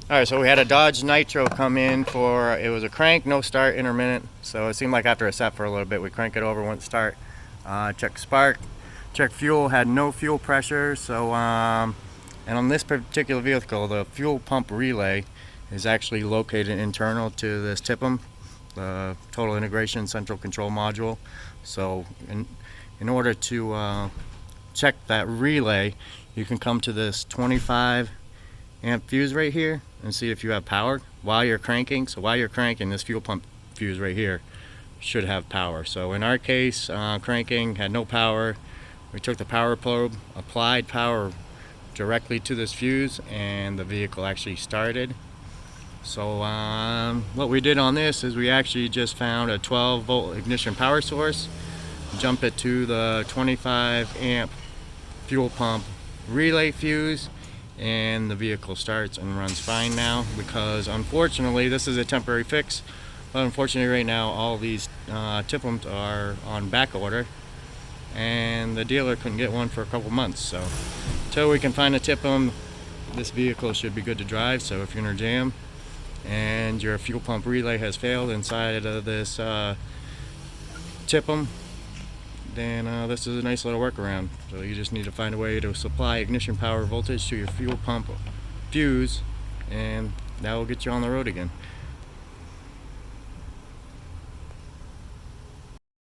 Alright, so we had a Dodge Nitro come in for, it was a crank, no start, intermittent. So it seemed like after it sat for a little bit, we crank it over, wouldn't start. Check spark, check fuel, had no fuel pressure. So, and on this particular vehicle, the fuel pump relay is actually located internal to this TIPM, the Total Integration Central Control Module. So in order to check that relay, you can come to this 25 amp fuse right here and see if you have power while you're cranking. So while you're cranking, this fuel pump fuse right here should have power. So in our case, cranking had no power. We took the power probe, applied power directly to this fuse, and the vehicle actually started. So what we did on this is we actually just found a 12 volt ignition power source, jump it to the 25 amp fuel pump relay fuse, and the vehicle starts and runs fine now. Because unfortunately, this is a temporary fix, but unfortunately right now all these TIPMs are on back order, and the dealer couldn't get one for a couple months. So until we can find a TIPM, this vehicle should be good to drive. So if you're in a jam and your fuel pump relay has failed inside of this TIPM, then this is a nice little workaround. So you just need to find a way to supply ignition power voltage to your fuel pump fuse, and that will get you on the road again.